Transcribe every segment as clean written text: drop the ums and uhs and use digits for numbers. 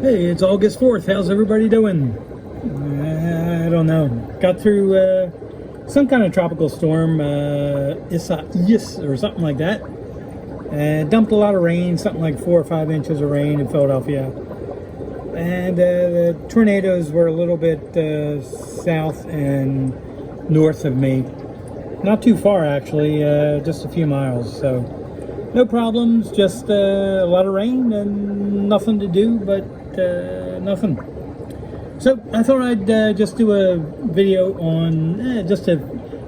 Hey, it's August 4th. How's everybody doing? I don't know. Got through some kind of tropical storm, Isaias or something like that. And dumped a lot of rain, something like 4 or 5 inches of rain in Philadelphia. And the tornadoes were a little bit south and north of me. Not too far, actually, just a few miles. So no problems, just a lot of rain and nothing to do but nothing. So I thought I'd just do a video on just a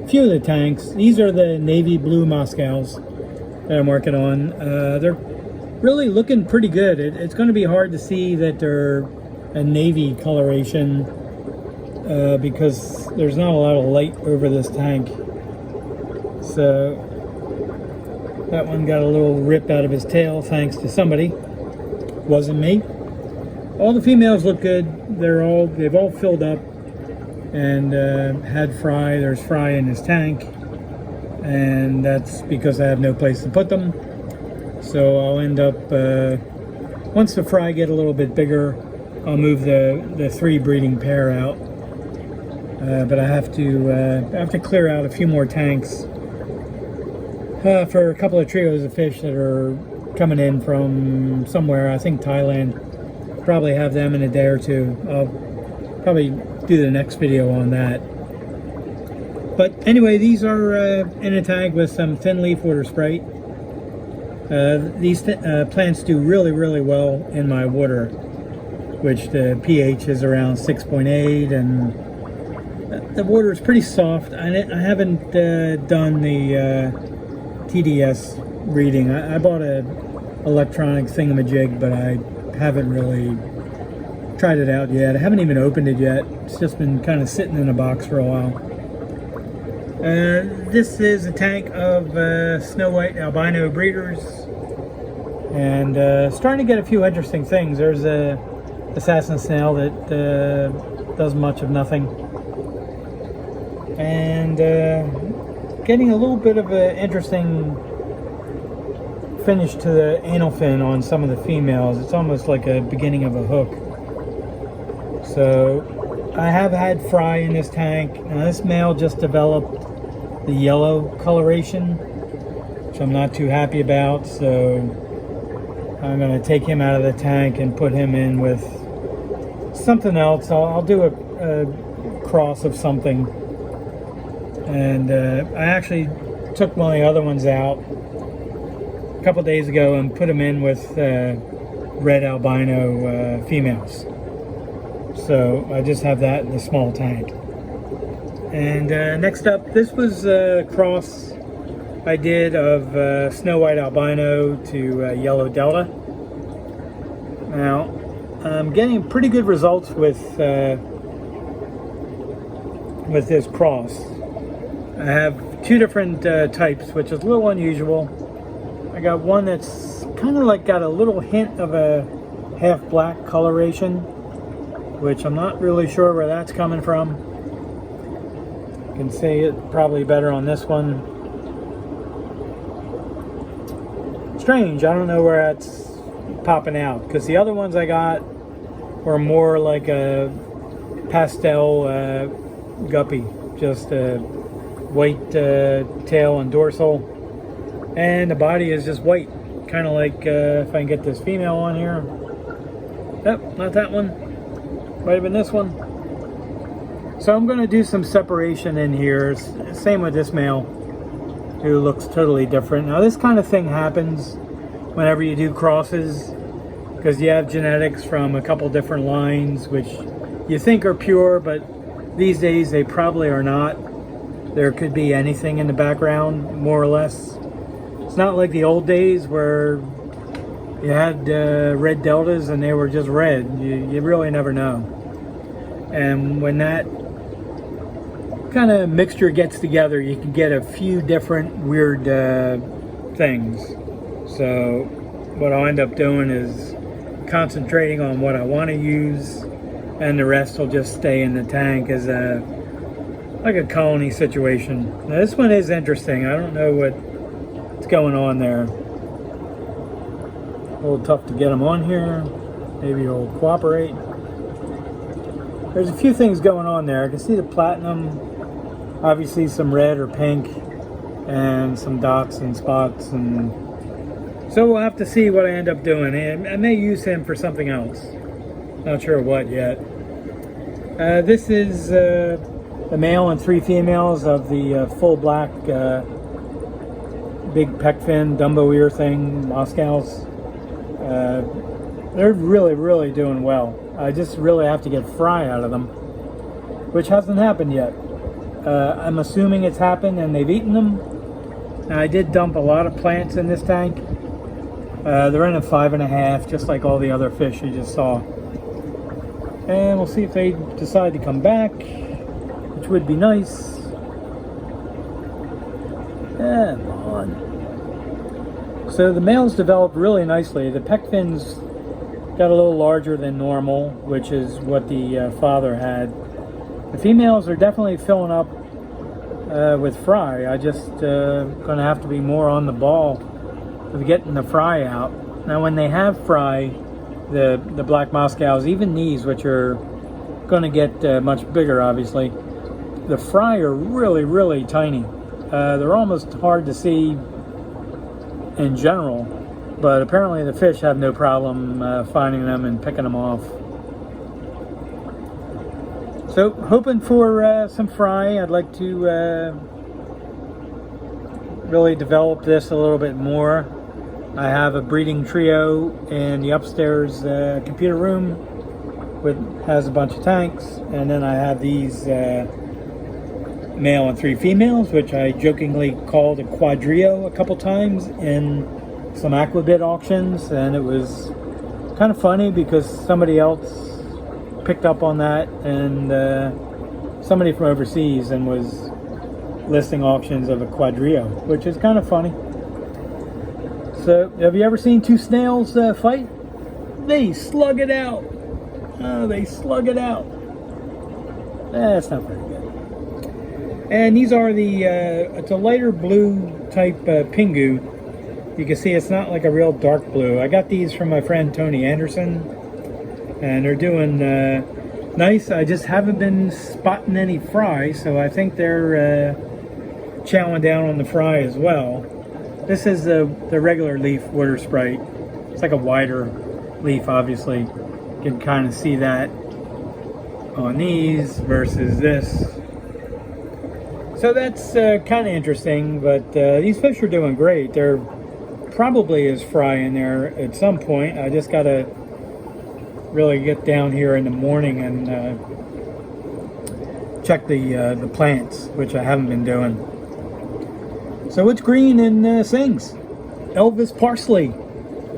few of the tanks. These are the navy blue Moscows that I'm working on. They're really looking pretty good. It's going to be hard to see that they're a navy coloration because there's not a lot of light over this tank. So that one got a little rip out of his tail thanks to somebody. Wasn't me. All the females look good. They've all filled up and had fry. There's fry in his tank, and that's because I have no place to put them. So I'll end up once the fry get a little bit bigger, I'll move the 3 breeding pair out. But I have to clear out a few more tanks for a couple of trios of fish that are coming in from somewhere. I think Thailand. Probably have them in a day or two. I'll probably do the next video on that. But anyway, these are in a tank with some thin leaf water sprite. These plants do really, really well in my water, which the pH is around 6.8, and the water is pretty soft. I haven't done the TDS reading. I bought a electronic thingamajig, but I haven't really tried it out yet. I haven't even opened it yet. It's just been kind of sitting in a box for a while. This is a tank of snow white albino breeders, and starting to get a few interesting things. There's a assassin snail that does much of nothing, and getting a little bit of an interesting finish to the anal fin on some of the females. It's almost like a beginning of a hook. So I have had fry in this tank. Now this male just developed the yellow coloration, which I'm not too happy about, so I'm going to take him out of the tank and put him in with something else. I'll do a cross of something. And I actually took one of the other ones out a couple days ago and put them in with red albino females. So I just have that in the small tank. And next up, this was a cross I did of snow white albino to yellow delta. Now I'm getting pretty good results with this cross. I have 2 different types, which is a little unusual. I got one that's kind of like got a little hint of a half black coloration, which I'm not really sure where that's coming from. You can see it probably better on this one. Strange, I don't know where that's popping out, because the other ones I got were more like a pastel guppy, just a white tail and dorsal. And the body is just white, kind of like, if I can get this female on here. Nope, not that one. Might have been this one. So I'm going to do some separation in here. Same with this male, who looks totally different. Now this kind of thing happens whenever you do crosses, because you have genetics from a couple different lines, which you think are pure, but these days they probably are not. There could be anything in the background, more or less. It's not like the old days where you had red deltas and they were just red. You really never know. And when that kind of mixture gets together, you can get a few different weird things. So what I'll end up doing is concentrating on what I want to use, and the rest will just stay in the tank as like a colony situation. Now this one is interesting. I don't know what's going on there. A little tough to get them on here. Maybe it'll cooperate. There's a few things going on there. I can see the platinum, obviously some red or pink, and some dots and spots, and so we'll have to see what I end up doing. I may use him for something else. Not sure what yet. This is the male and 3 females of the full black big pec fin Dumbo ear thing, Moscows. They're really doing well. I just really have to get fry out of them, which hasn't happened yet. I'm assuming it's happened and they've eaten them. Now, I did dump a lot of plants in this tank. They're in a 5.5, just like all the other fish you just saw. And we'll see if they decide to come back, which would be nice. Come on. So the males developed really nicely. The pec fins got a little larger than normal, which is what the father had. The females are definitely filling up with fry. I just gonna have to be more on the ball with getting the fry out. Now when they have fry, the black Moscows, even these, which are gonna get much bigger obviously, the fry are really tiny. They're almost hard to see in general, but apparently the fish have no problem finding them and picking them off. So hoping for some fry. I'd like to really develop this a little bit more. I have a breeding trio in the upstairs computer room, has a bunch of tanks, and then I have these male and 3 females, which I jokingly called a quadrio a couple times in some aquabid auctions, and it was kind of funny because somebody else picked up on that, and somebody from overseas, and was listing auctions of a quadrio, which is kind of funny. So, have you ever seen 2 snails fight? They slug it out. Oh, they slug it out. That's not very good. And these are the, it's a lighter blue type Pingu. You can see it's not like a real dark blue. I got these from my friend Tony Anderson, and they're doing nice. I just haven't been spotting any fry, so I think they're chowing down on the fry as well. This is the regular leaf water sprite. It's like a wider leaf, obviously. You can kind of see that on these versus this. So that's kind of interesting, but these fish are doing great. There probably is fry in there at some point. I just got to really get down here in the morning and check the plants, which I haven't been doing. So what's green in Sings? Elvis Parsley.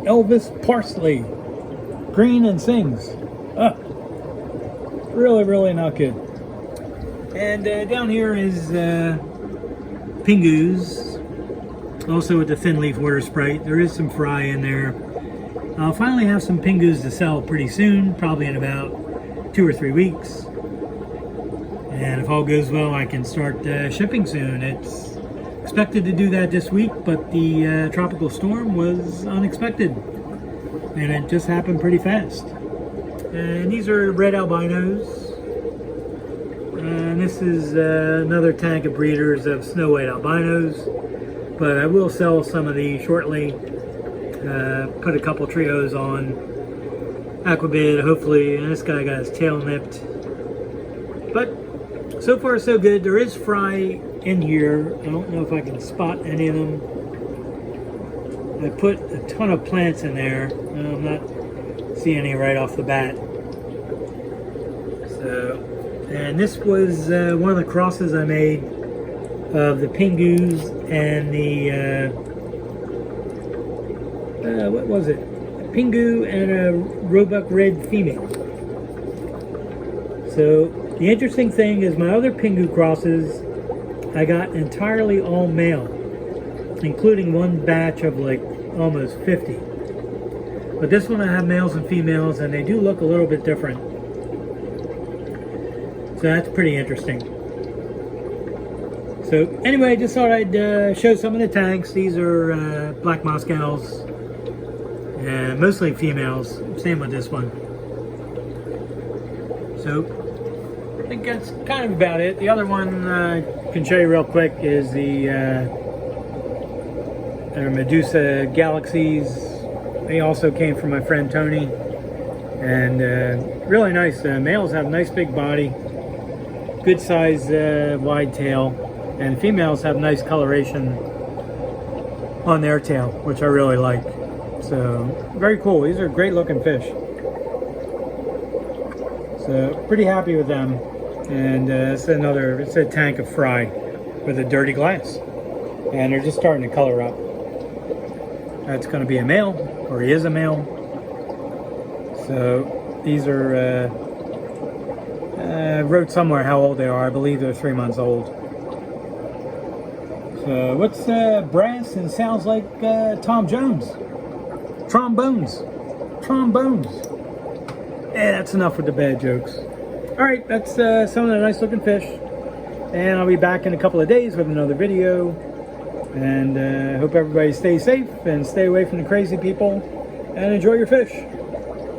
Elvis Parsley. Green and Sings. Really not good. And down here is Pingus, also with the thin leaf water sprite. There is some fry in there. I'll finally have some Pingus to sell pretty soon, probably in about 2 or 3 weeks. And if all goes well, I can start shipping soon. It's expected to do that this week, but the tropical storm was unexpected, and it just happened pretty fast. And these are red albinos. And this is another tank of breeders of snow white albinos, but I will sell some of these shortly. Put a couple trios on aquabid, hopefully. And this guy got his tail nipped, but so far so good. There is fry in here. I don't know if I can spot any of them. I put a ton of plants in there. I'm not seeing any right off the bat. So, and this was one of the crosses I made of the Pingus and the what was it? A Pingu and a Roebuck Red female. So the interesting thing is my other Pingu crosses I got entirely all male, including one batch of like almost 50. But this one I have males and females, and they do look a little bit different. So that's pretty interesting. So anyway, just thought I'd show some of the tanks. These are black Moscows. and mostly females. Same with this one. So I think that's kind of about it. The other one I can show you real quick is the Medusa Galaxies. They also came from my friend Tony, and really nice. Males have a nice big body, good size wide tail, and females have nice coloration on their tail, which I really like. So very cool. These are great looking fish. So pretty happy with them. And it's a tank of fry with a dirty glass, and they're just starting to color up. That's going to be a male, or he is a male. So these are I wrote somewhere how old they are. I believe they're 3 months old. So what's brass and sounds like Tom Jones? Trombones. Yeah, that's enough with the bad jokes. All right, that's some of the nice looking fish, and I'll be back in a couple of days with another video. And hope everybody stays safe and stay away from the crazy people and enjoy your fish.